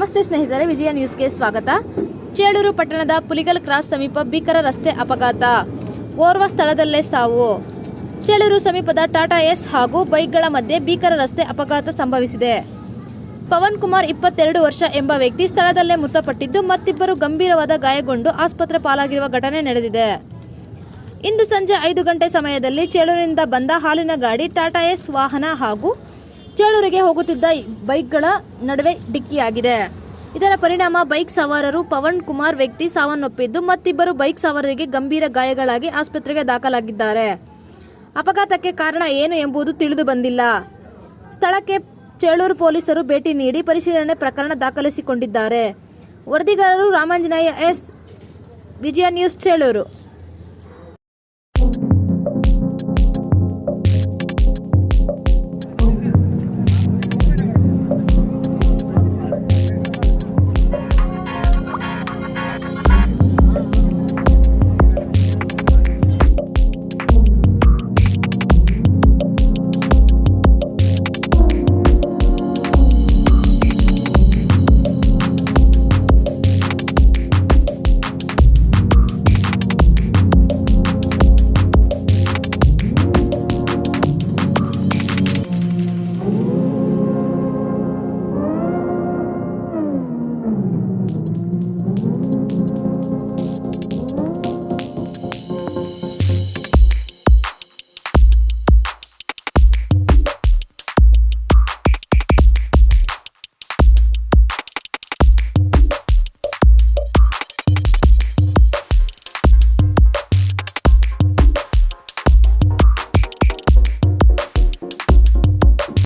ನಮಸ್ತೆ ಸ್ನೇಹಿತರೆ, ವಿಜಯ ನ್ಯೂಸ್ಗೆ ಸ್ವಾಗತ. ಚೇಳೂರು ಪಟ್ಟಣದ ಪುಲಿಗಲ್ ಕ್ರಾಸ್ ಸಮೀಪ ಭೀಕರ ರಸ್ತೆ ಅಪಘಾತ, ಓರ್ವ ಸ್ಥಳದಲ್ಲೇ ಸಾವು. ಚೇಳೂರು ಸಮೀಪದ ಟಾಟಾ ಎಸ್ ಹಾಗೂ ಬೈಕ್ಗಳ ಮಧ್ಯೆ ಭೀಕರ ರಸ್ತೆ ಅಪಘಾತ ಸಂಭವಿಸಿದೆ. ಪವನ್ ಕುಮಾರ್ 22 ವರ್ಷ ಎಂಬ ವ್ಯಕ್ತಿ ಸ್ಥಳದಲ್ಲೇ ಮೃತಪಟ್ಟಿದ್ದು, ಮತ್ತಿಬ್ಬರು ಗಂಭೀರವಾದ ಗಾಯಗೊಂಡು ಆಸ್ಪತ್ರೆ ಪಾಲಾಗಿರುವ ಘಟನೆ ನಡೆದಿದೆ. ಇಂದು ಸಂಜೆ 5 ಗಂಟೆ ಸಮಯದಲ್ಲಿ ಚೇಳೂರಿನಿಂದ ಬಂದ ಹಾಲಿನ ಗಾಡಿ ಟಾಟಾ ಎಸ್ ವಾಹನ ಹಾಗೂ ಚೇಳೂರಿಗೆ ಹೋಗುತ್ತಿದ್ದ ಬೈಕ್ಗಳ ನಡುವೆ ಡಿಕ್ಕಿಯಾಗಿದೆ. ಇದರ ಪರಿಣಾಮ ಬೈಕ್ ಸವಾರರು ಪವನ್ ಕುಮಾರ್ ವ್ಯಕ್ತಿ ಸಾವನ್ನಪ್ಪಿದ್ದು, ಮತ್ತಿಬ್ಬರು ಬೈಕ್ ಸವಾರರಿಗೆ ಗಂಭೀರ ಗಾಯಗಳಾಗಿ ಆಸ್ಪತ್ರೆಗೆ ದಾಖಲಾಗಿದ್ದಾರೆ. ಅಪಘಾತಕ್ಕೆ ಕಾರಣ ಏನು ಎಂಬುದು ತಿಳಿದು ಬಂದಿಲ್ಲ. ಸ್ಥಳಕ್ಕೆ ಚೇಳೂರು ಪೊಲೀಸರು ಭೇಟಿ ನೀಡಿ ಪರಿಶೀಲನೆ ಪ್ರಕರಣ ದಾಖಲಿಸಿಕೊಂಡಿದ್ದಾರೆ. ವರದಿಗಾರರು ರಾಮಾಂಜನೇಯ ಎಸ್, ವಿಜಯ ನ್ಯೂಸ್, ಚೇಳೂರು.